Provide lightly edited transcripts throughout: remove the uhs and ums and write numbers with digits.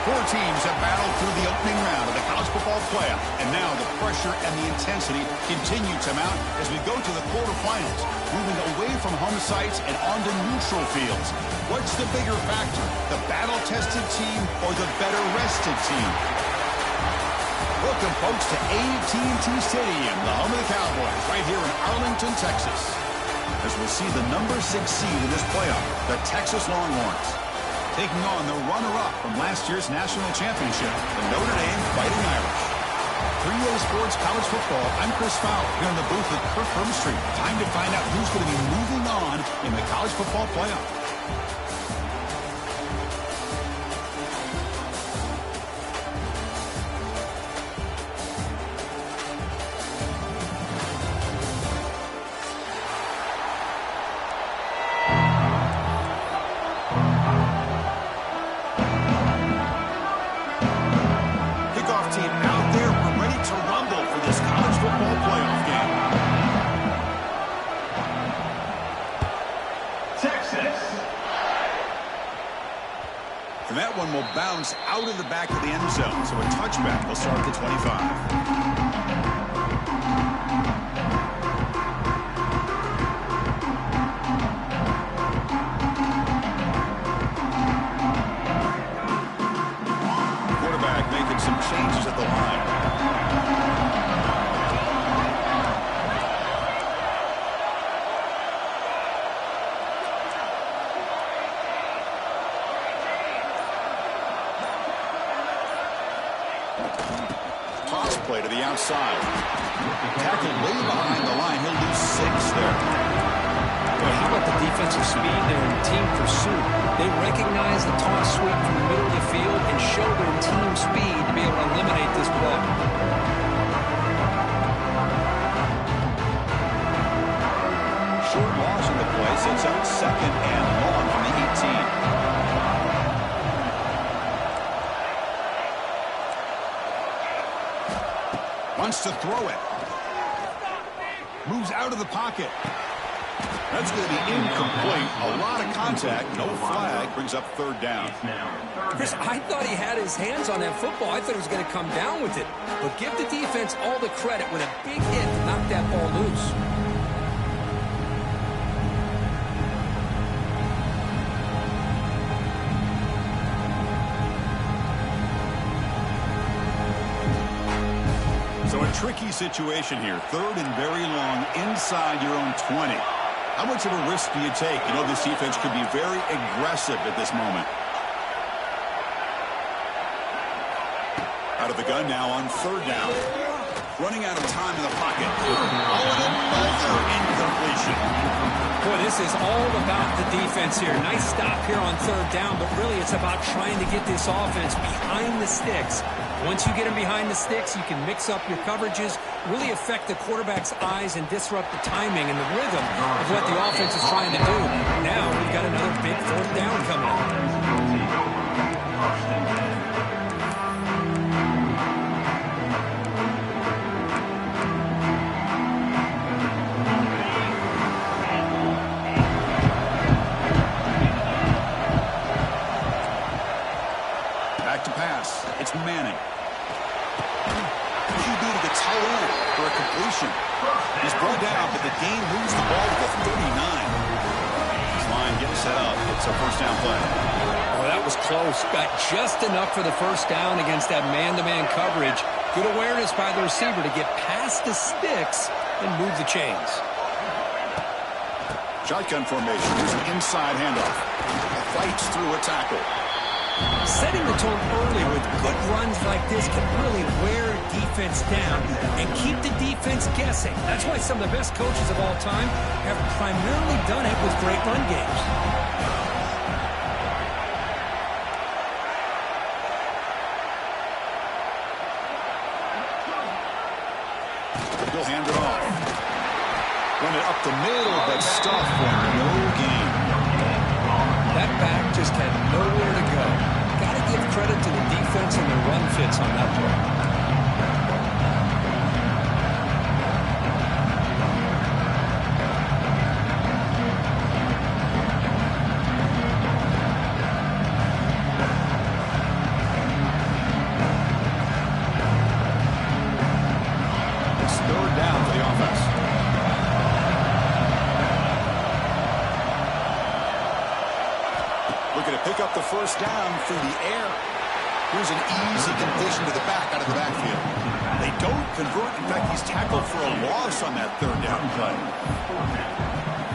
Four teams have battled through the opening round of the college football playoff, and now the pressure and the intensity continue to mount as we go to the quarterfinals, moving away from home sites and onto neutral fields. What's the bigger factor, the battle-tested team or the better-rested team? Welcome, folks, to AT&T Stadium, the home of the Cowboys, right here in Arlington, Texas, as we'll see the number 6 seed in this playoff, the Texas Longhorns, taking on the runner-up from last year's national championship, the Notre Dame Fighting Irish. 3A Sports College Football, I'm Chris Fowler, here in the booth with Kirk Herbstreit. Time to find out who's going to be moving on in the college football playoff. And that one will bounce out of the back of the end zone, so a touchback will start at the 25. Some changes at the line. Toss play to the outside. Tackled way behind the line. He'll lose 6 there. Well, how about the defensive speed there in team pursuit? They recognize the toss sweep from the middle of the field and show their team speed to be able to eliminate this play. Short loss in the play sets up 2nd and long from the 18. Wants to throw it. Moves out of the pocket. That's going to be incomplete. A lot of contact. No flag. Brings up 3rd down. Chris, I thought he had his hands on that football. I thought he was going to come down with it. But give the defense all the credit with a big hit to knock that ball loose. So a tricky situation here. 3rd and very long inside your own 20. How much of a risk do you take? You know this defense could be very aggressive at this moment. Out of the gun now on 3rd down. Running out of time in the pocket. Oh, and another incompletion. Boy, this is all about the defense here. Nice stop here on 3rd down, but really it's about trying to get this offense behind the sticks. Once you get them behind the sticks, you can mix up your coverages, really affect the quarterback's eyes and disrupt the timing and the rhythm of what the offense is trying to do. Now we've got another big 4th down coming up. Back to pass. It's Manning. QB to the tail end for a completion. He's brought down, but the game moves the ball to the 39. This line getting set up. It's a 1st down play. Oh, that was close. Got just enough for the 1st down against that man-to-man coverage. Good awareness by the receiver to get past the sticks and move the chains. Shotgun formation. Here's an inside handoff. Fights through a tackle. Setting the tone early with good runs like this can really wear defense down and keep the defense guessing. That's why some of the best coaches of all time have primarily done it with great run games. He'll hand it off. Run it up the middle, but stuff for no gain. That back just had nowhere to go. Got to give credit to the defense and the run fits on that play. the first down through the air. Here's an easy completion to the back out of the backfield. They don't convert. In fact, he's tackled for a loss on that third down play.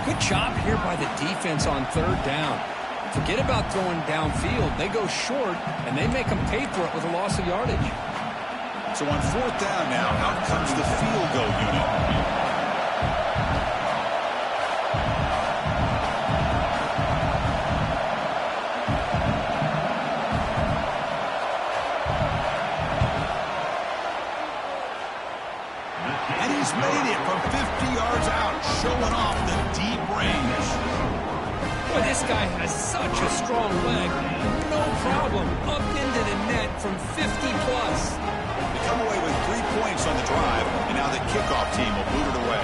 Good job here by the defense on third down. Forget about throwing downfield. They go short, and they make them pay for it with a loss of yardage. So on fourth down now, out comes the field goal unit. Made it from 50 yards out, showing off the deep range. Boy, this guy has such a strong leg. No problem. Up into the net from 50-plus. They come away with 3 points on the drive, and now the kickoff team will boot it away.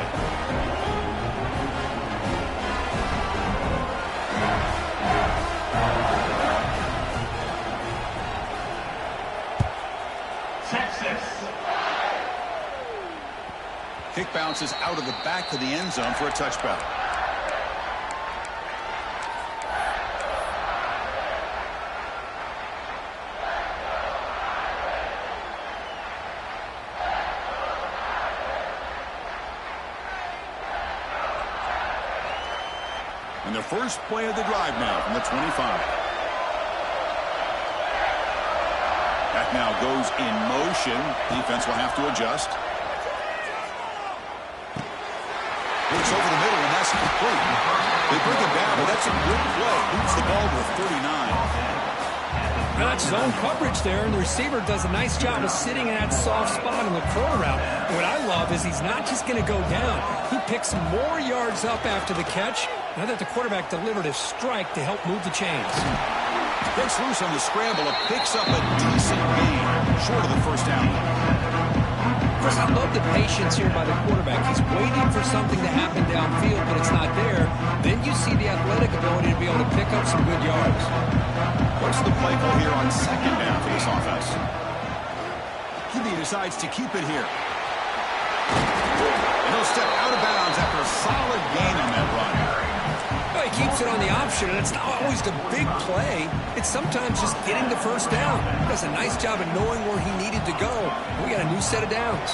Kick bounces out of the back of the end zone for a touchback. And the first play of the drive now from the 25. That now goes in motion. Defense will have to adjust. Looks over the middle, and that's complete. They bring him down, but that's a good play. Moves the ball to 39. Well, that's zone coverage there, and the receiver does a nice job of sitting in that soft spot in the curl route. What I love is he's not just going to go down. He picks more yards up after the catch, now that the quarterback delivered a strike to help move the chains. Breaks loose on the scramble and picks up a decent gain, short of the first down. Chris, I love the patience here by the quarterback. He's waiting for something to happen downfield, but it's not there. Then you see the athletic ability to be able to pick up some good yards. What's the play call here on second down for this offense? He decides to keep it here. And he'll step out of bounds after a solid gain on that run. Well, he keeps it on the option, and it's not always the big play. It's sometimes just getting the first down. He does a nice job of knowing where he needed to go. We got a new set of downs.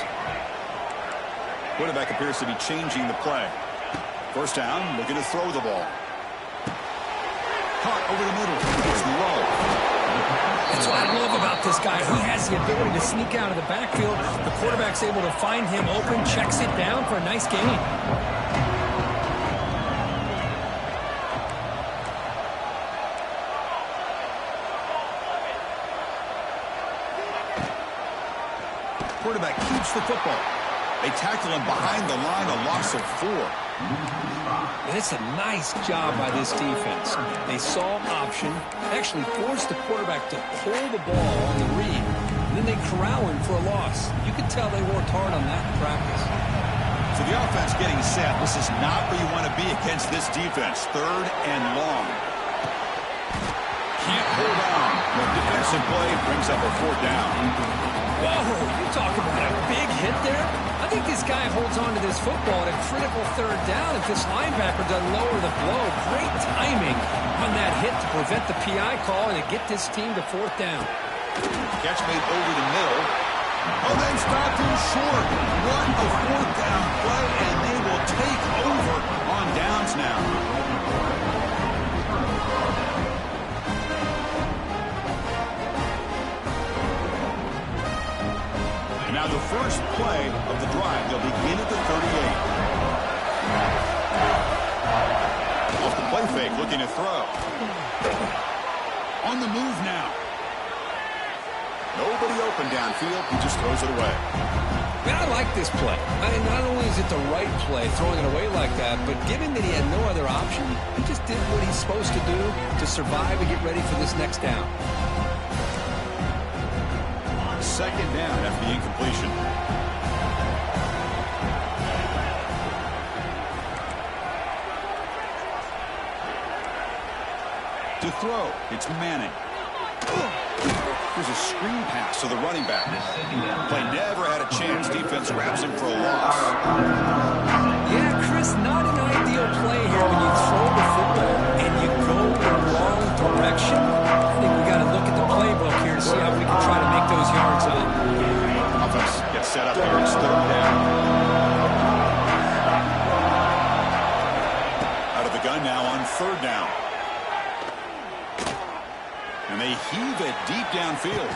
Quarterback appears to be changing the play. First down, looking to throw the ball. Caught over the middle. It's low. That's what I love about this guy. He has the ability to sneak out of the backfield. The quarterback's able to find him open, checks it down for a nice gain. Quarterback keeps the football. They tackle him behind the line, a loss of 4. And it's a nice job by this defense. They saw option, actually forced the quarterback to pull the ball on the read, and then they corral him for a loss. You could tell they worked hard on that in practice. So the offense getting set. This is not where you want to be against this defense. Third and long. Can't hold on. The defensive play brings up a 4th down. Whoa, you talk about a big hit there. I think this guy holds on to this football at a critical 3rd down if this linebacker doesn't lower the blow. Great timing on that hit to prevent the PI call and to get this team to 4th down. Catch made over the middle. Oh, they stopped him short. What a 4th down play, and they will take over on downs now. Now the first play of the drive, they'll begin at the 38. Off the play fake, looking to throw. On the move now. Nobody open downfield, he just throws it away. Man, I like this play. I mean, not only is it the right play, throwing it away like that, but given that he had no other option, he just did what he's supposed to do to survive and get ready for this next down. Second down after the incompletion. To throw, it's Manning. Here's a screen pass to the running back. Play never had a chance. Defense grabs him for a loss. Yeah, Chris, not an ideal play here when you throw the football and you go the wrong direction. think we got to look at the playbook here to see how we can try to make those yards up. Offense gets set up here. It's third down. Out of the gun now on third down. And they heave it deep downfield.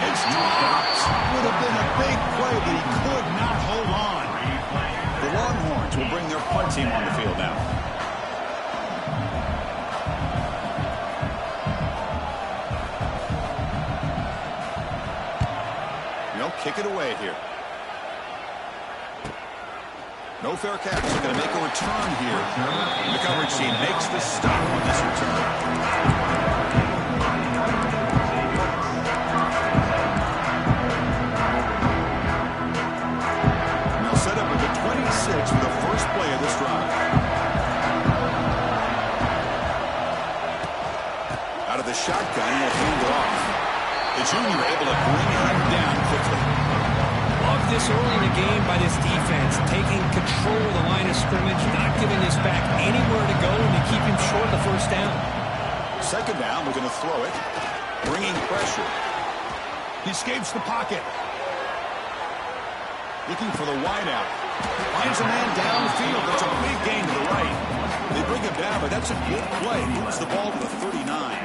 It's dropped. Would have been a big play, but he could not hold on. The Longhorns will bring their punt team on the field now. They'll kick it away here. No fair catch. They're going to make a return here. The coverage team makes the stop on this return. For the first play of this drive. Out of the shotgun, he'll hand it off. The junior able to bring him down quickly. Love this early in the game by this defense, taking control of the line of scrimmage, not giving this back anywhere to go, and to keep him short of the first down. Second down, we're going to throw it, bringing pressure. He escapes the pocket. Looking for the wideout. Finds a man downfield. That's a big gain to the right. They bring him down, but that's a good play. Moves the ball to the 39.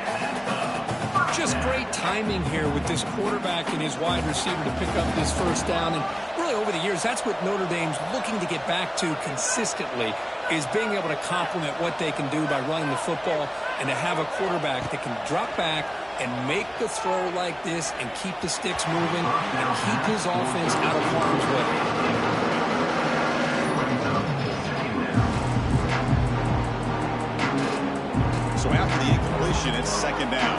Just great timing here with this quarterback and his wide receiver to pick up this first down. And really over the years, that's what Notre Dame's looking to get back to consistently, is being able to complement what they can do by running the football and to have a quarterback that can drop back and make the throw like this and keep the sticks moving and keep his offense out of harm's way. So after the incompletion, it's second down.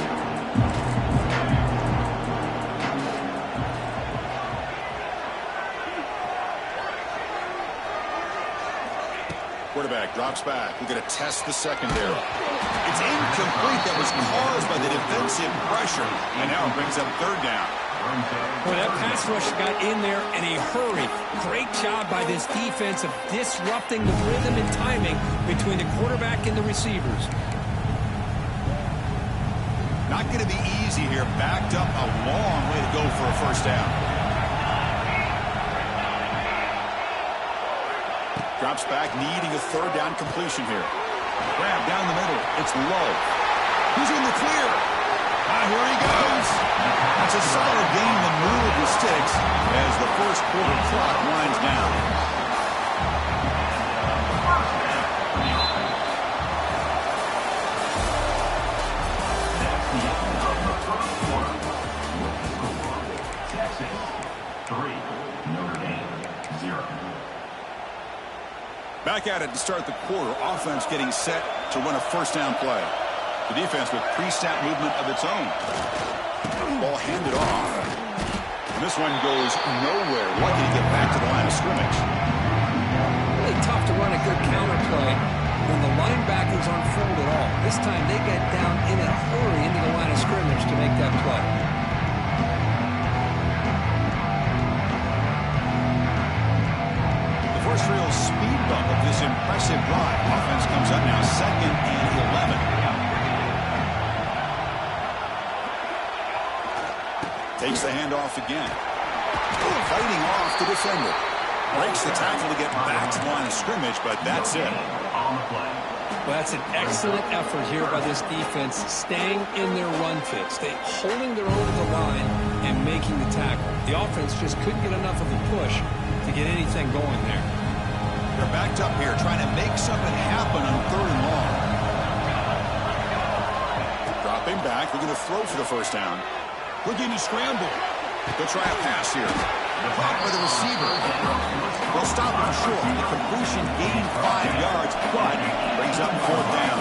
Quarterback drops back. We're going to test the secondary. It's incomplete. That was caused by the defensive pressure. And now it brings up third down. Boy, that pass rush got in there in a hurry. Great job by this defense of disrupting the rhythm and timing between the quarterback and the receivers. Not going to be easy here. Backed up a long way to go for a first down. Drops back, needing a third down completion here. Grab down the middle. It's low. Who's in the clear? Here he goes. That's a solid gain to move the sticks as the first quarter clock winds down. Back at it to start the quarter. Offense getting set to run a first down play. The defense with pre-snap movement of its own. Ball handed off. And this one goes nowhere. Lucky to get back to the line of scrimmage. Really tough to run a good counter play when the linebackers aren't fooled at all. This time they get down in a hurry into the line of scrimmage to make that play. The first real speed bump of this impressive drive. Offense comes up now 2nd and 11. Takes the handoff again. Fighting off the defender. Breaks the tackle to get back to the line of scrimmage, but that's it. Well, that's an excellent effort here by this defense, staying in their run fit, holding their own at the line and making the tackle. The offense just couldn't get enough of a push to get anything going there. They're backed up here, trying to make something happen on 3rd and long. Dropping back, we're going to throw for the first down. Looking to scramble. They'll try a pass here. Caught by the receiver. They'll stop him short. The completion gained 5 yards, but brings up 4th down.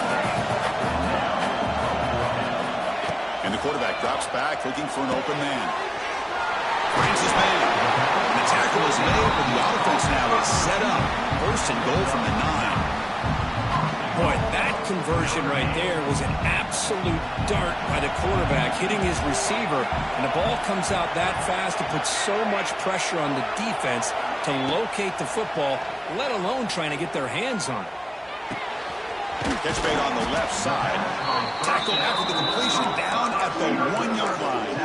And the quarterback drops back, looking for an open man. Finds his man. The tackle is made, but the offense now is set up. 1st and goal from the 9. Boy, that conversion right there was an absolute dart by the quarterback, hitting his receiver, and the ball comes out that fast to put so much pressure on the defense to locate the football, let alone trying to get their hands on it. Catch made on the left side. Tackled after the completion down at the 1-yard line.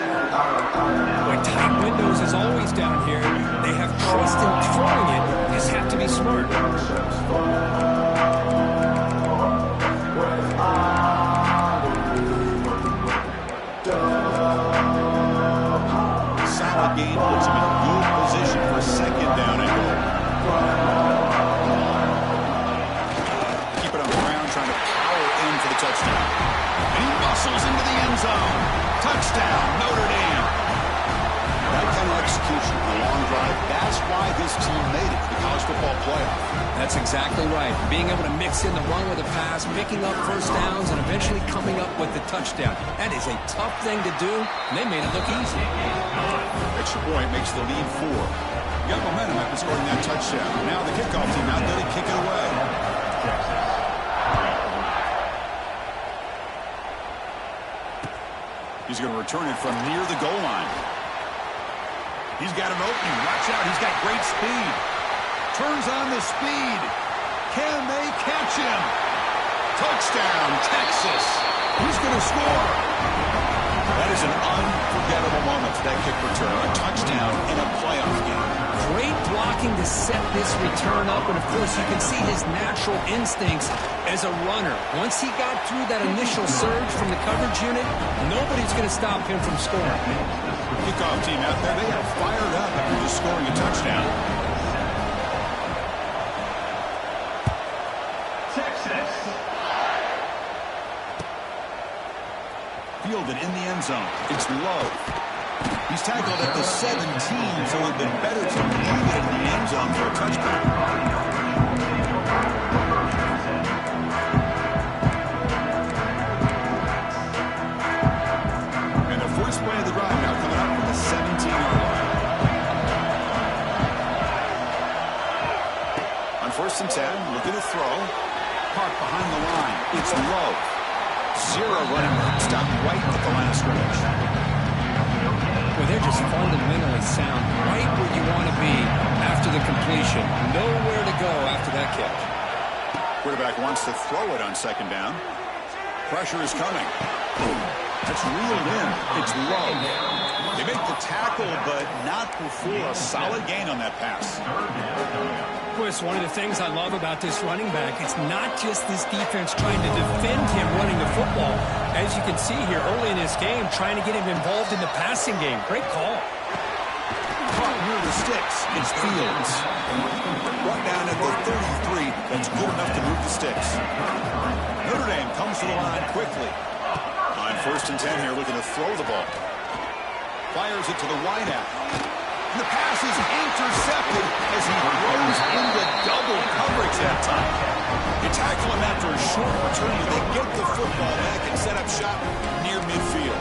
Boy, tight windows is always down here. They have trust in throwing it. Just have to be smart. Solid game puts him in good position for second down and goal. Keep it on the ground, trying to power in for the touchdown. And he muscles into the end zone. Touchdown, Notre Dame. That kind of execution, a long drive, that's why this team made it to the college football playoff. That's exactly right. Being able to mix in the run with a pass, picking up first downs, and eventually coming up with the touchdown. That is a tough thing to do, and they made it look easy. Extra point makes the lead 4. You got momentum after scoring that touchdown. Now the kickoff team out there to kick it away. He's going to return it from near the goal line. He's got an opening. Watch out. He's got great speed. Turns on the speed. Can they catch him? Touchdown, Texas. Who's going to score? That is an unforgettable moment for that kick return. A touchdown in a playoff game. Great blocking to set this return up, and of course you can see his natural instincts as a runner. Once he got through that initial surge from the coverage unit, nobody's going to stop him from scoring. Kickoff team out there, they are fired up after just scoring a touchdown. Texas. Fielded in the end zone. It's low. He's tackled at the 17, so it would have been better to leave it in the end zone for a touchdown. And the first play of the drive now coming up from the 17-yard line. On 1st and 10, looking to throw. Park behind the line. It's low. 0 running back. Stop right at the line of scrimmage. Well, they're just fundamentally sound, right where you want to be after the completion. Nowhere to go after that catch. Quarterback wants to throw it on 2nd down. Pressure is coming. That's reeled in. It's low. They make the tackle, but not before a solid gain on that pass. Of course, one of the things I love about this running back, it's not just this defense trying to defend him running the football. As you can see here early in this game, trying to get him involved in the passing game. Great call. Caught near the sticks. It's Fields. Brought down at the 33. That's good enough to move the sticks. Notre Dame comes to the line quickly. On 1st and 10 here, looking to throw the ball. Fires it to the wideout. And the pass is intercepted as he throws into double coverage that time. They tackle him after a short return, but they get the football back and set up shop near midfield.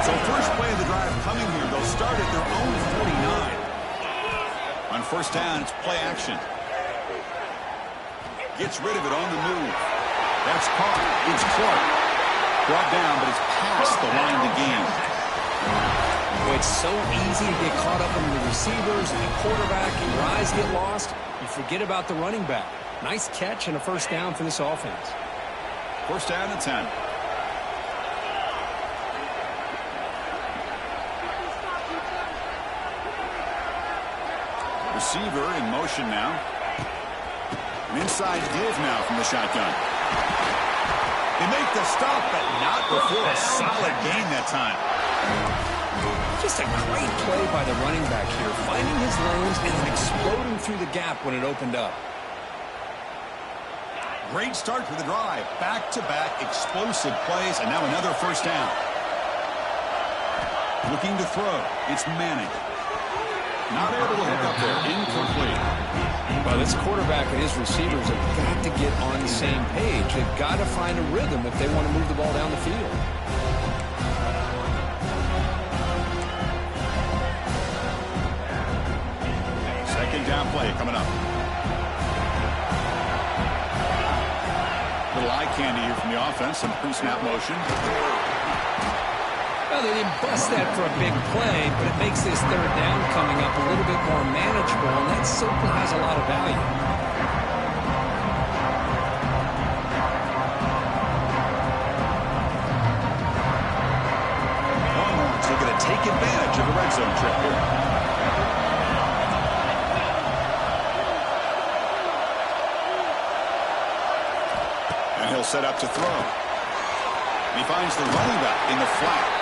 So first play of the drive coming here. They'll start at their own 49. On 1st down, it's play action. Gets rid of it on the move. That's caught. It's Clark. Brought down, but it's past the line to gain. Well, it's so easy to get caught up in the receivers and the quarterback, and your eyes get lost. You forget about the running back. Nice catch and a 1st down for this offense. 1st down and 10. Receiver in motion now. An inside give now from the shotgun. They make the stop, but not before a solid gain that time. Just a great play by the running back here, finding his lanes and then exploding through the gap when it opened up. Great start to the drive. Back-to-back explosive plays, and now another 1st down. Looking to throw. It's Manning. Not able to hook up there. Incomplete. Well, this quarterback and his receivers have got to get on the same page. They've got to find a rhythm if they want to move the ball down the field. Second down play coming up. Little eye candy here from the offense. Some pre-snap motion. Well, they didn't bust that for a big play, but it makes this third down coming up a little bit more manageable, and that certainly has a lot of value. Longhorns looking to take advantage of the red zone trip here. And he'll set up to throw. He finds the running back in the flat.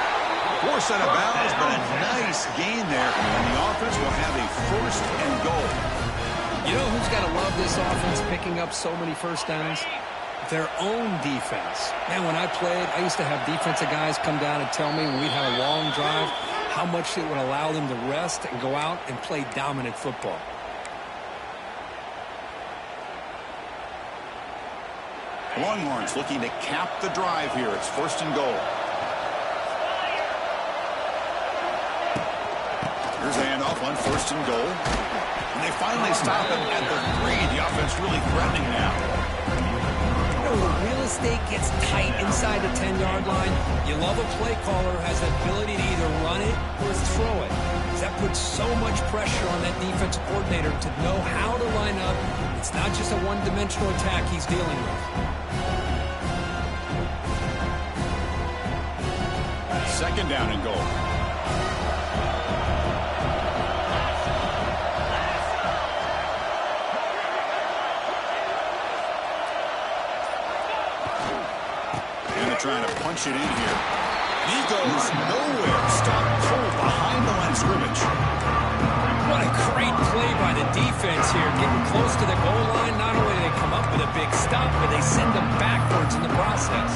Forced out of bounds, but a nice gain there. And the offense will have a first and goal. You know who's got to love this offense picking up so many first downs? Their own defense. Man, when I played, I used to have defensive guys come down and tell me when we'd have a long drive how much it would allow them to rest and go out and play dominant football. Longhorns looking to cap the drive here. It's first and goal. Here's a handoff on first and goal. And they finally stop him at the 3. The offense really threatening now. You know, the real estate gets tight inside the 10-yard line. You love a play caller who has the ability to either run it or throw it. That puts so much pressure on that defensive coordinator to know how to line up. It's not just a one-dimensional attack he's dealing with. Second down and goal. Trying to punch it in here. He goes nowhere. Stop cold behind the line of scrimmage. What a great play by the defense here. Getting close to the goal line, not only do they come up with a big stop, but they send them backwards in the process.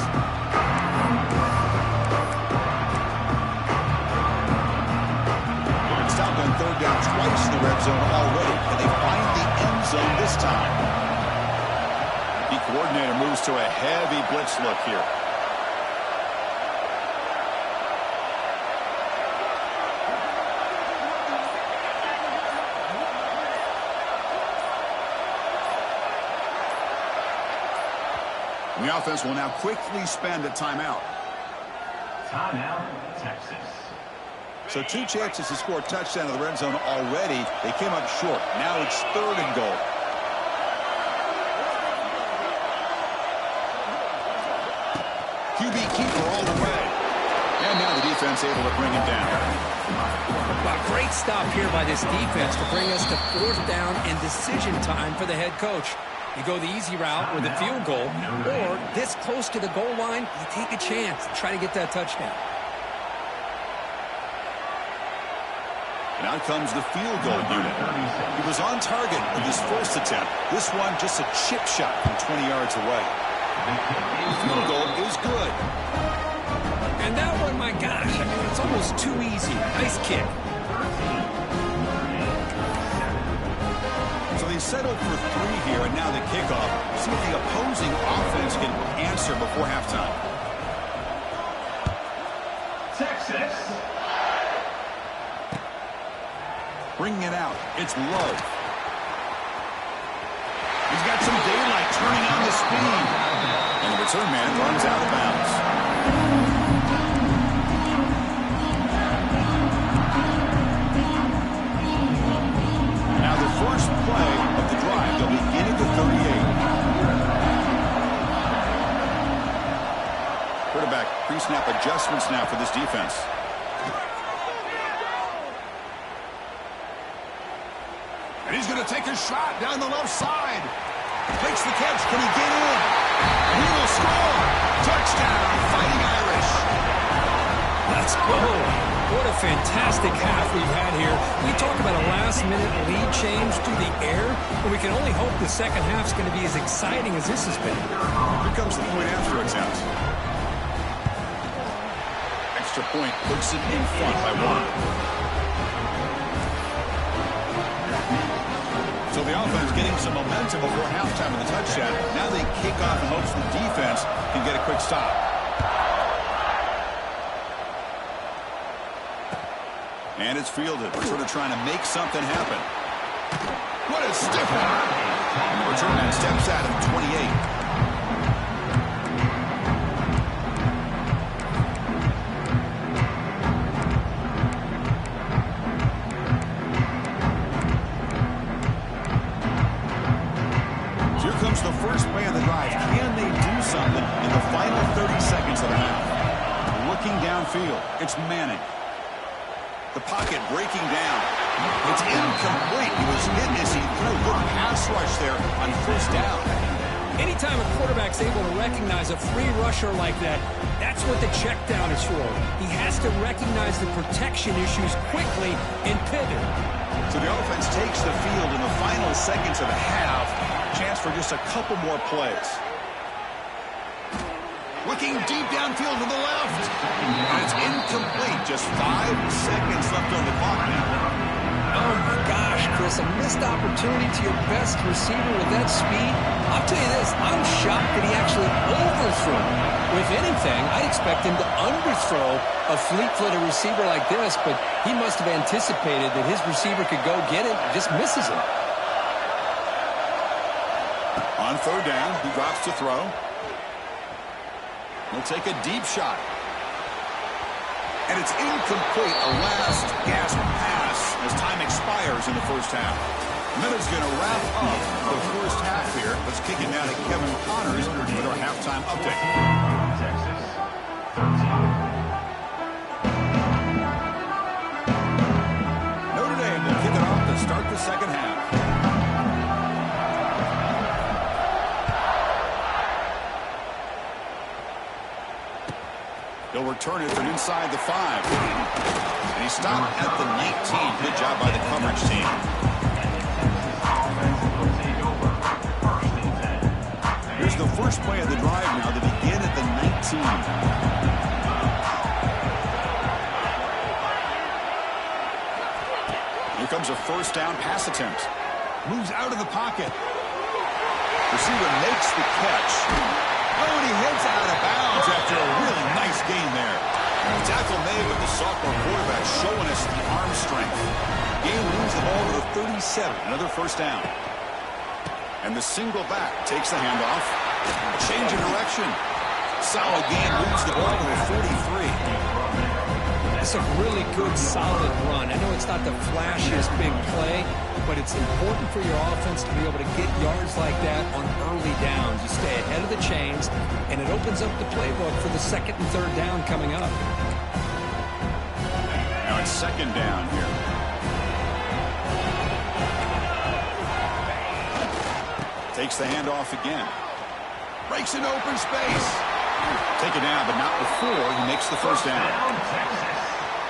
Stopped on third down twice in the red zone already, and they find the end zone this time. The coordinator moves to a heavy blitz look here. The offense will now quickly spend a timeout. Timeout, Texas. So 2 chances to score a touchdown in the red zone already. They came up short. Now it's third and goal. QB keeper all the way. And now the defense able to bring him down. Well, great stop here by this defense to bring us to fourth down and decision time for the head coach. You go the easy route with a field goal, or this close to the goal line, you take a chance to try to get that touchdown. And out comes the field goal unit. He was on target with his first attempt. This one just a chip shot from 20 yards away. The field goal is good. And that one, my gosh, I mean, it's almost too easy. Nice kick. So they settled for 3 here, and now the kickoff. See if the opposing offense can answer before halftime. Texas. Bringing it out. It's low. He's got some daylight turning on the speed. And the return man runs out of bounds. Now the first play of the drive. They'll begin at the 38. Quarterback pre-snap adjustments now for this defense. And he's going to take a shot down the left side. Makes the catch. Can he get in? He will score. Touchdown, Fighting Irish. Let's go. What a fantastic half we've had here. We talk about a last-minute lead change through the air, and we can only hope the second half's going to be as exciting as this has been. Here comes the point after attempt. Extra point puts it in front by 1. So the offense getting some momentum before halftime of the touchdown. Now they kick off in hopes the defense can get a quick stop. And it's fielded. We're sort of trying to make something happen. What a stiff one. And the return man steps out at 28. field. It's Manning. The pocket breaking down. It's incomplete. He was hit as he threw. Good pass rush there on first down. Anytime a quarterback's able to recognize a free rusher like that, that's what the check down is for. He has to recognize the protection issues quickly and pivot. So the offense takes the field in the final seconds of the half. Chance for just a couple more plays. Looking deep downfield to the left. And it's incomplete. Just 5 seconds left on the clock now. Oh, my gosh, Chris, a missed opportunity to your best receiver with that speed. I'll tell you this, I'm shocked that he actually overthrew. If anything, I'd expect him to underthrow a fleet-footed receiver like this, but he must have anticipated that his receiver could go get it and just misses him. On third down, he drops to throw. He'll take a deep shot. And it's incomplete, a last gasp pass as time expires in the first half. Minute's going to wrap up the first half here. Let's kick it down to Kevin Connors with our halftime update. Texas 13. Notre Dame will kick it off to start the second half. He'll return it from inside the 5. And he stopped at the 19. Good job by the coverage team. Here's the first play of the drive now to begin at the 19. Here comes a first down pass attempt. Moves out of the pocket. Receiver makes the catch. Oh, and he heads out of bounds after a really nice game there. The tackle made, but the sophomore quarterback showing us the arm strength. Game moves the ball to the 37, another first down. And the single back takes the handoff. Change of direction. Solid game, moves the ball to the 43. It's a really good, solid run. I know it's not the flashiest big play, but it's important for your offense to be able to get yards like that on early downs. You stay ahead of the chains, and it opens up the playbook for the second and third down coming up. Now it's second down here. Takes the handoff again. Breaks an open space. Take it down, but not before he makes the first down.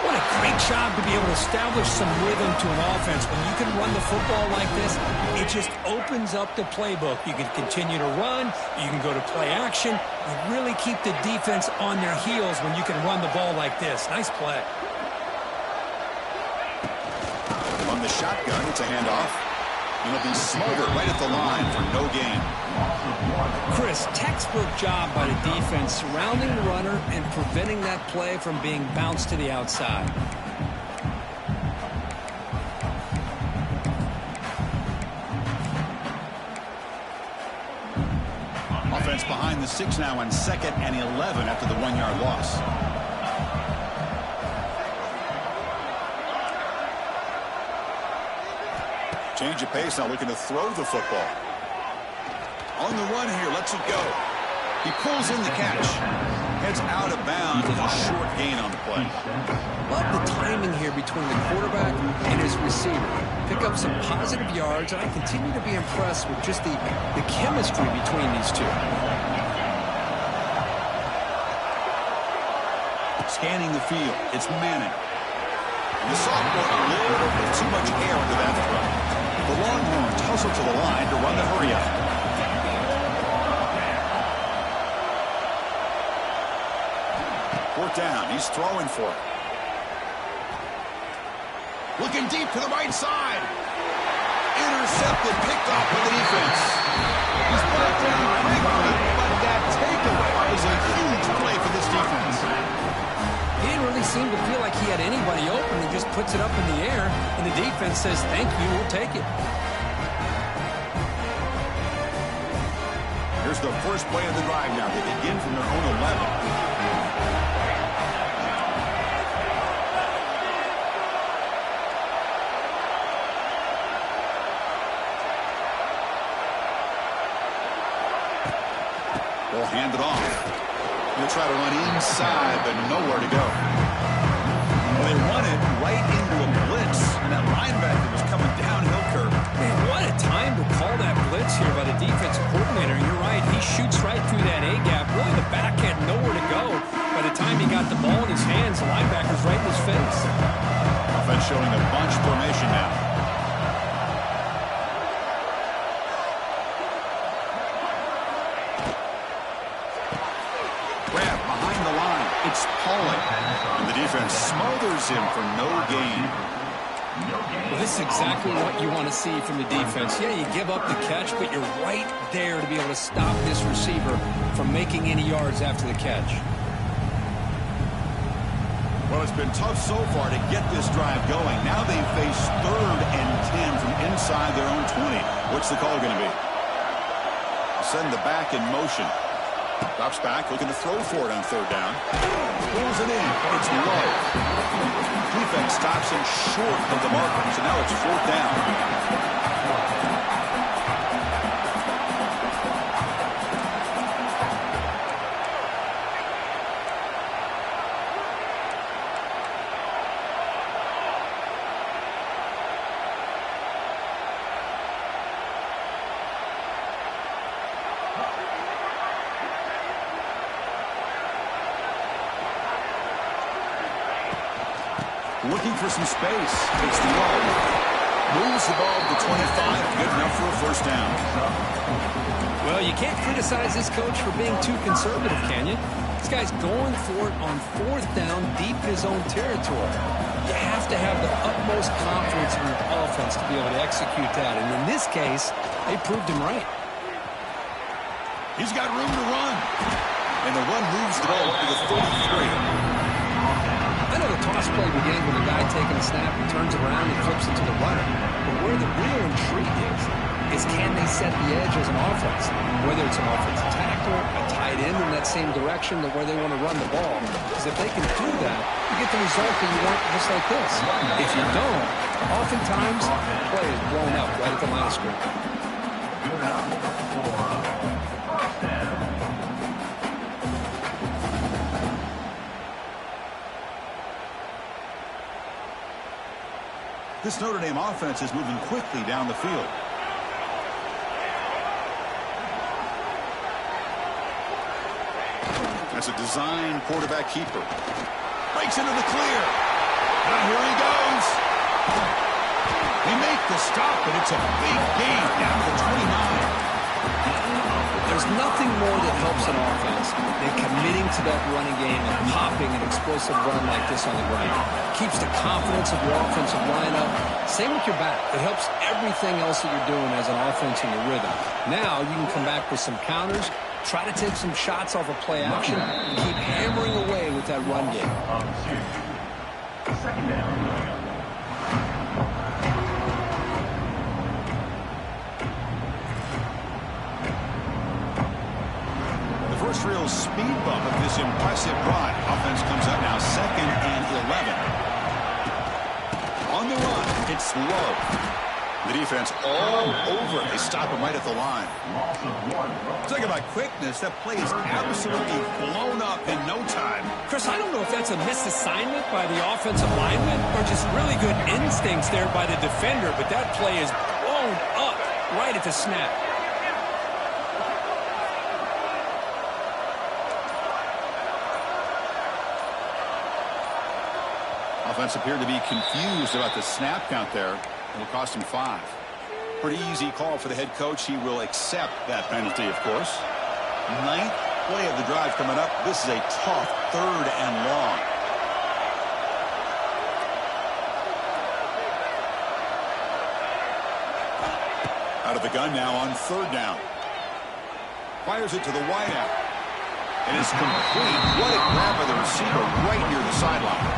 What a great job to be able to establish some rhythm to an offense. When you can run the football like this, it just opens up the playbook. You can continue to run. You can go to play action. You really keep the defense on their heels when you can run the ball like this. Nice play. On the shotgun, it's a handoff. It'll be Smothers right at the line for no gain. Chris, textbook job by the defense surrounding the runner and preventing that play from being bounced to the outside. Offense behind the 6 now on 2nd and 11 after the 1-yard loss. Change of pace now, looking to throw the football. On the run here, lets it go. He pulls in the catch. Heads out of bounds with a short gain on the play. Love the timing here between the quarterback and his receiver. Pick up some positive yards, and I continue to be impressed with just the chemistry between these two. Scanning the field, it's Manning. And the sophomore, a little bit too much air into that throw. The Longhorns hustle to the line to run the hurry-up. Fourth down, he's throwing for it. Looking deep to the right side. Intercepted, picked off by the defense. He's brought down quickly, but that takeaway is a huge play for this defense. He didn't really seem to feel like he had anybody open. He just puts it up in the air, and the defense says, thank you, we'll take it. Here's the first play of the drive now. They begin from their own 11. They'll hand it off. He'll try to run inside, but nowhere to go. Well, they run it right into a blitz, and that linebacker was coming downhill curve. Man, what a time to call that blitz here by the defensive coordinator. You're right. He shoots right through that A-gap. Really, the back had nowhere to go. By the time he got the ball in his hands, the linebacker's right in his face. Offense showing a bunch formation now. Grab behind the line. It's Pollard. And the defense smothers him for no gain. Well, this is exactly what you want to see from the defense. Yeah, you give up the catch, but you're right there to be able to stop this receiver from making any yards after the catch. Well, it's been tough so far to get this drive going. Now they face 3rd and 10 from inside their own 20. What's the call going to be? Send the back in motion. Drops back, looking to throw for it on 3rd down. Pulls it in. It's low. Defense stops him short of the marker, so now it's 4th down. Looking for some space. It's low. Moves the ball to 25. Good enough for a 1st down. Well, you can't criticize this coach for being too conservative, can you? This guy's going for it on 4th down deep in his own territory. You have to have the utmost confidence in your offense to be able to execute that. And in this case, they proved him right. He's got room to run. And the run moves the ball to the 33. I know the toss play begins when the guy taking the snap and turns around and flips it to the runner. But where the real intrigue is can they set the edge as an offense? Whether it's an offensive tackle, a tight end in that same direction that where they want to run the ball. Because if they can do that, you get the result that you want just like this. If you don't, oftentimes the play is blown up right at the line of scrimmage. This Notre Dame offense is moving quickly down the field. That's a design quarterback keeper. Breaks into the clear. Now here he goes. They make the stop, but it's a big gain down to 29. There's nothing more that helps an offense than committing to that running game and popping an explosive run like this on the ground. Keeps the confidence of your offensive lineup. Same with your back. It helps everything else that you're doing as an offense in your rhythm. Now you can come back with some counters, try to take some shots off of play action, and keep hammering away with that run game. 2nd down. First real speed bump of this impressive run. Offense comes up now 2nd and 11. On the run, it's low. The defense all over. They stop him right at the line. Talking about quickness, that play is absolutely blown up in no time. Chris, I don't know if that's a misassignment by the offensive lineman or just really good instincts there by the defender, but that play is blown up right at the snap. Offense appeared to be confused about the snap count there. It'll cost him 5. Pretty easy call for the head coach. He will accept that penalty, of course. 9th play of the drive coming up. This is a tough 3rd and long. Out of the gun now on 3rd down. Fires it to the wideout. And it's complete. What a grab by the receiver right near the sideline.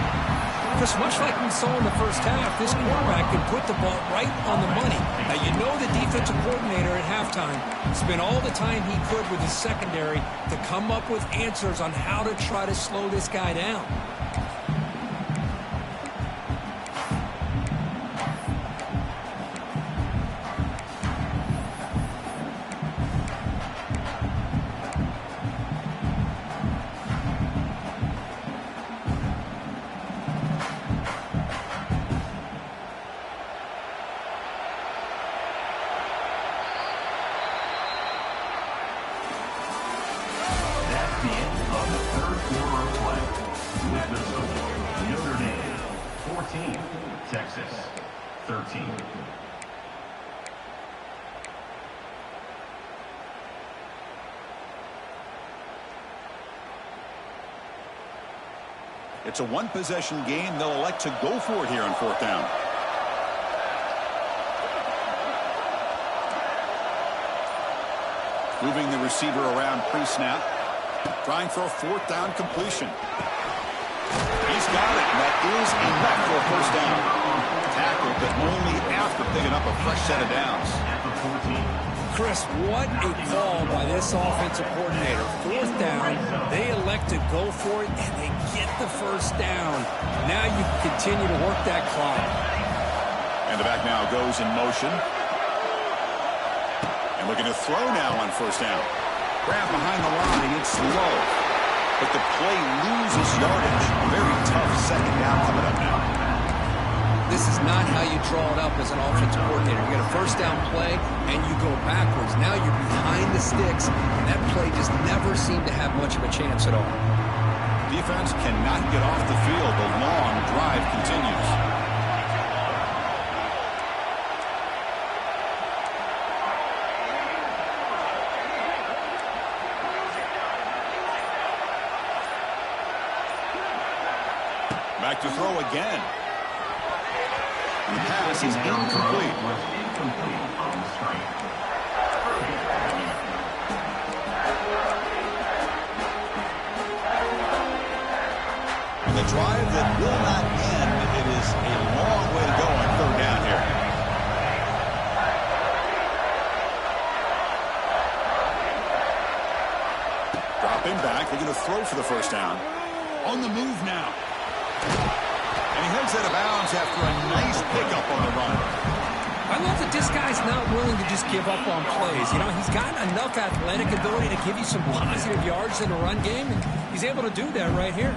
Chris, much like we saw in the first half, this quarterback can put the ball right on the money. Now, you know the defensive coordinator at halftime spent all the time he could with his secondary to come up with answers on how to try to slow this guy down. Texas 13. It's a one-possession game. They'll elect to go for it here on fourth down. Moving the receiver around pre-snap. Trying for a fourth down completion. He's got it. And that is enough for a first down. Tackle, but only after picking up a fresh set of downs. Chris, what a call by this offensive coordinator. Fourth down, they elect to go for it, and they get the first down. Now you can continue to work that clock. And the back now goes in motion. And looking to throw now on first down. Grab behind the line, it's low. But the play loses yardage. A very tough second down coming up now. This is not how you draw it up as an offensive coordinator. You get a first down play, and you go backwards. Now you're behind the sticks, and that play just never seemed to have much of a chance at all. Defense cannot get off the field. The long drive continues. Back to throw again. The pass is incomplete. The drive that will not end. It is a long way to go on third down here. Dropping back. They're going to throw for the first down. On the move now. And he heads out of bounds after a nice pickup on the run. I love that this guy's not willing to just give up on plays. You know, he's got enough athletic ability to give you some positive yards in the run game, and he's able to do that right here.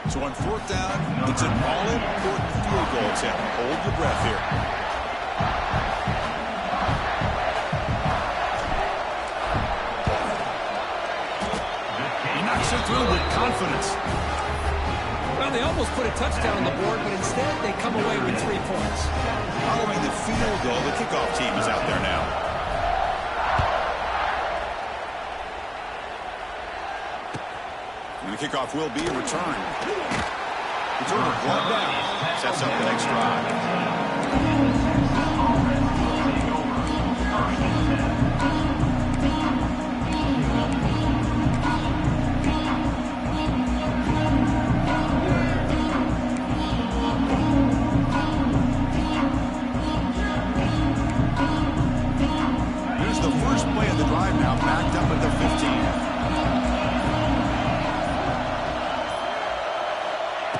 So on fourth down, it's an all-important field goal attempt. Hold your breath here. He knocks it through with confidence. Well, they almost put a touchdown on the board, but instead they come away with 3 points. Following the field goal, the kickoff team is out there now. And the kickoff will be a return. Return brought down. Sets up the next drive.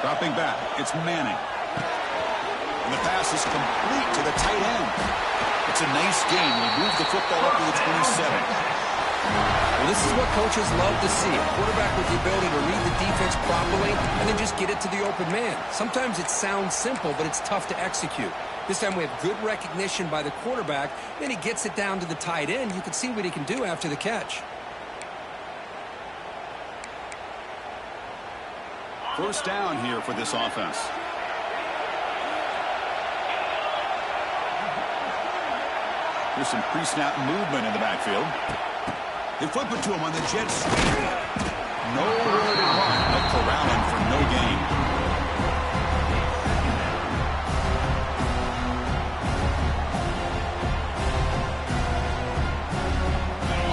Dropping back, it's Manning. And the pass is complete to the tight end. It's a nice gain. We move the football up to the 27. Well, this is what coaches love to see. A quarterback with the ability to read the defense properly and then just get it to the open man. Sometimes it sounds simple, but it's tough to execute. This time we have good recognition by the quarterback. Then he gets it down to the tight end. You can see what he can do after the catch. First down here for this offense. There's some pre-snap movement in the backfield. They flip it to him on the jet sweep. Nowhere to run, but corralling for no gain.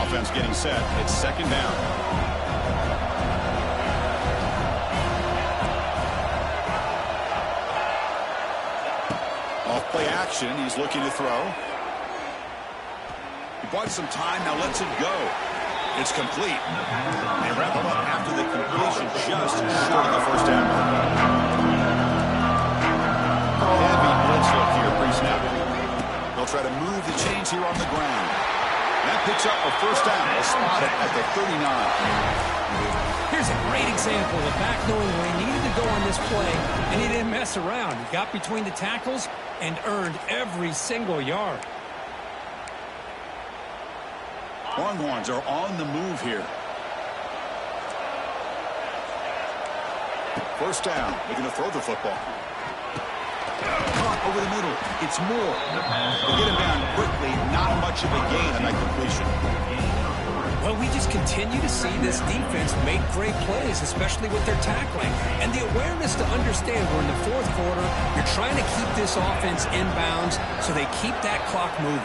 Offense getting set. It's second down. Play action. He's looking to throw. He bought some time. Now lets it go. It's complete. They wrap him up after the completion, just short of the first down. Heavy blitz look here pre-snap. They'll try to move the chains here on the ground. That picks up a first down. They'll spot it at the 39. Here's a great example of back knowing where he needed to go on this play, and he didn't mess around. He got between the tackles and earned every single yard. Longhorns are on the move here. First down. They're going to throw the football. over the middle. It's Moore. They get him down quickly. Not much of a gain on that completion. Well, we just continue to see this defense make great plays, especially with their tackling. And the awareness to understand we're in the fourth quarter, you're trying to keep this offense in bounds so they keep that clock moving.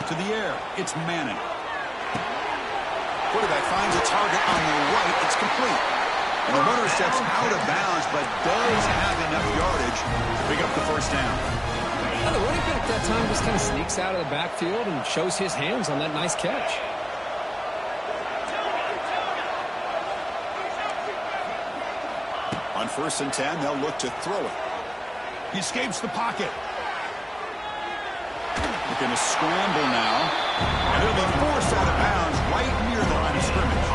To the air, it's Manning. Quarterback finds a target on the right. It's complete. And the runner steps out of bounds, but does have enough yardage to pick up the first down. Now, the running back that time just kind of sneaks out of the backfield and shows his hands on that nice catch. On 1st and 10, they'll look to throw it. He escapes the pocket. Looking to scramble now. And they'll be forced out of bounds right near the line of scrimmage.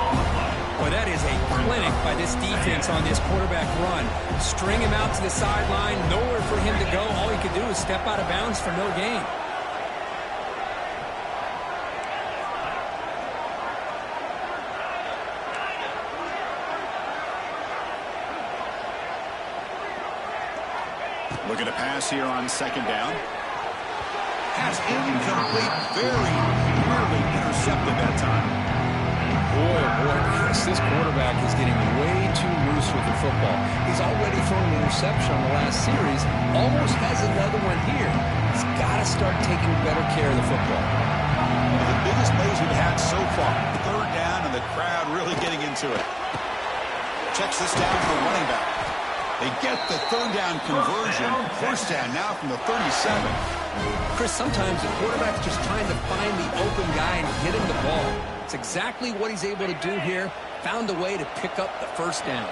Boy, that is a clinic by this defense on this quarterback run. String him out to the sideline, nowhere for him to go. All he could do is step out of bounds for no gain. Looking to pass here on 2nd down. Pass incomplete, very nearly intercepted that time. Boy, Chris, this quarterback is getting way too loose with the football. He's already thrown an interception on the last series, almost has another one here. He's got to start taking better care of the football. One of the biggest plays we've had so far. 3rd down, and the crowd really getting into it. Checks this down for the running back. They get the 3rd down conversion. 1st down now from the 37. Chris, sometimes the quarterback's just trying to find the open guy and get him the ball. It's exactly what he's able to do here. Found a way to pick up the 1st down.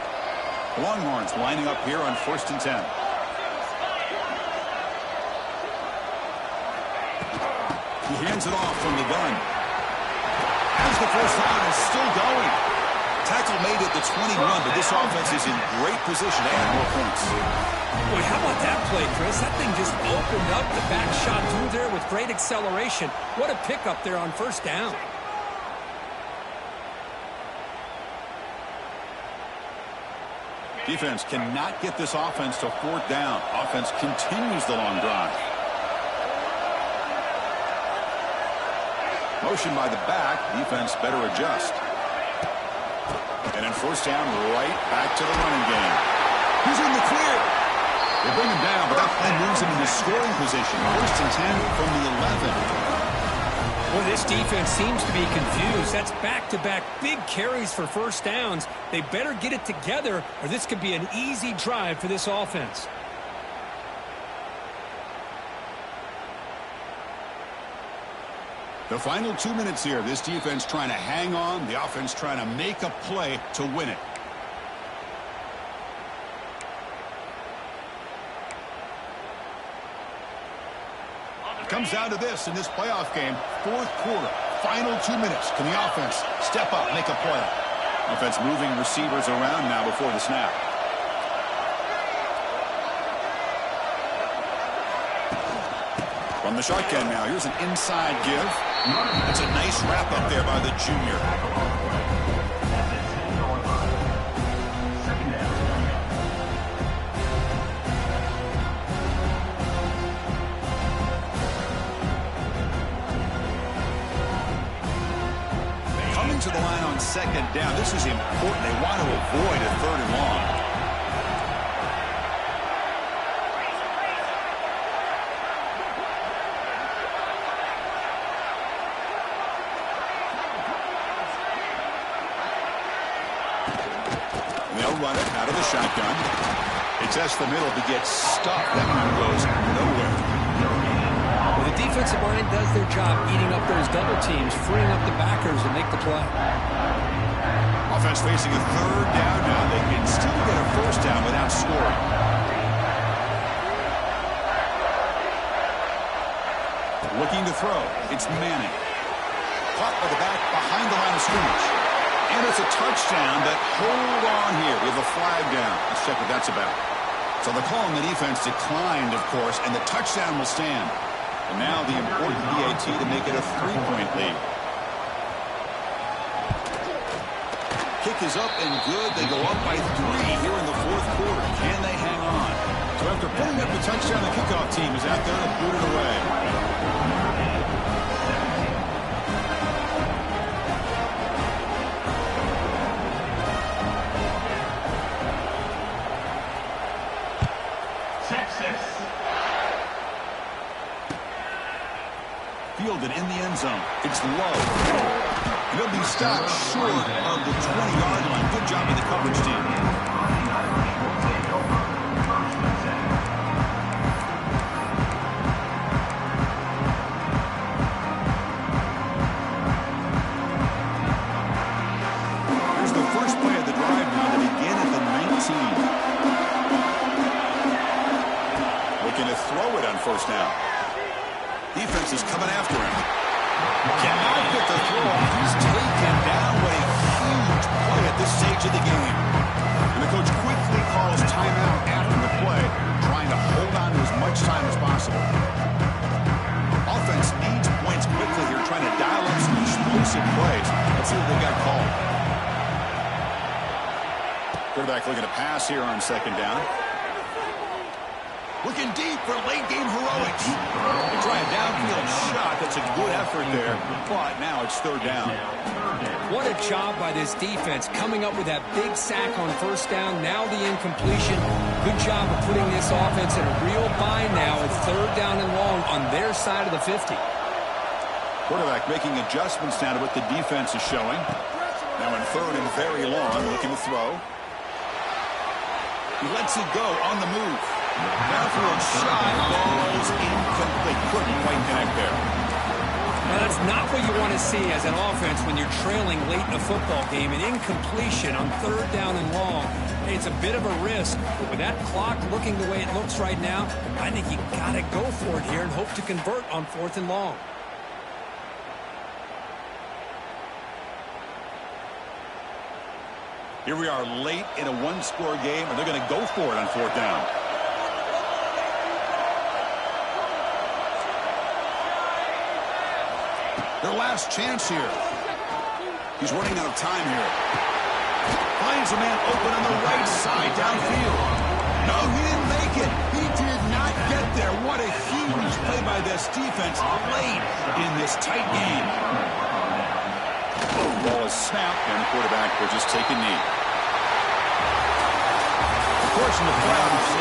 Longhorns lining up here on 1st and 10. He hands it off from the gun. As the 1st down is still going. Tackle made at the 21, but this offense is in great position to add more points. Boy, how about that play, Chris? That thing just opened up. The back shot through there with great acceleration. What a pickup there on 1st down. Defense cannot get this offense to 4th down. Offense continues the long drive. Motion by the back. Defense better adjust. And in 1st down, right back to the running game. He's in the clear. They bring him down, but that play moves him into scoring position. 1st and 10 from the 11. Well, this defense seems to be confused. That's back-to-back big carries for 1st downs. They better get it together, or this could be an easy drive for this offense. The final 2 minutes here. This defense trying to hang on. The offense trying to make a play to win it. Comes down to this in this playoff game. 4th quarter. Final 2 minutes. Can the offense step up, make a play? Offense moving receivers around now before the snap. From the shotgun now. Here's an inside give. That's a nice wrap up there by the junior. Coming to the line on 2nd down. This is important. They want to avoid a 3rd and long. They'll run it out of the shotgun. They test the middle to get stuffed. That one goes nowhere. Well, the defensive line does their job eating up those double teams, freeing up the backers to make the play. Offense facing a 3rd down now. They can still get a 1st down without scoring. Looking to throw. It's Manning. Caught by the back behind the line of scrimmage. And it's a touchdown, but hold on here with a flag down. Let's check what that's about. So the call on the defense declined, of course, and the touchdown will stand. And now the important PAT to make it a 3-point lead. Kick kick is up and good. They go up by 3 here in the fourth quarter. Can they hang on? So after putting up the touchdown, the kickoff team is out there to boot it away. Fielded in the end zone. It's low. He'll be stopped short of the 20-yard line. Good job of the coverage team. Here's the first play of the drive now to begin at the 19. Looking to throw it on first down. Defense is coming after him. Cannot get the throw off. He's taken down. What a huge play at this stage of the game. And the coach quickly calls timeout after the play, trying to hold on to as much time as possible. Offense needs points quickly here, trying to dial up some explosive plays. Let's see what they got called. Quarterback looking to pass here on second down. Looking deep for late-game heroics. They try a downfield shot. That's a good effort there, but now it's third down. What a job by this defense coming up with that big sack on first down. Now the incompletion. Good job of putting this offense in a real bind now. It's third down and long on their side of the 50. Quarterback making adjustments now to what the defense is showing. Now in third and very long, looking to throw. He lets it go on the move. Downfield shot, ball is incomplete. Couldn't quite connect there. Now that's not what you want to see as an offense when you're trailing late in a football game. An incompletion on third down and long. Hey, it's a bit of a risk, but with that clock looking the way it looks right now, I think you got to go for it here and hope to convert on fourth and long. Here we are late in a one-score game, and they're going to go for it on fourth down. Their last chance here. He's running out of time here. Finds a man open on the right side downfield. No, he didn't make it. He did not get there. What a huge play by this defense late in this tight game. The ball is snapped, and the quarterback will just take a knee. Of course, in the playoffs,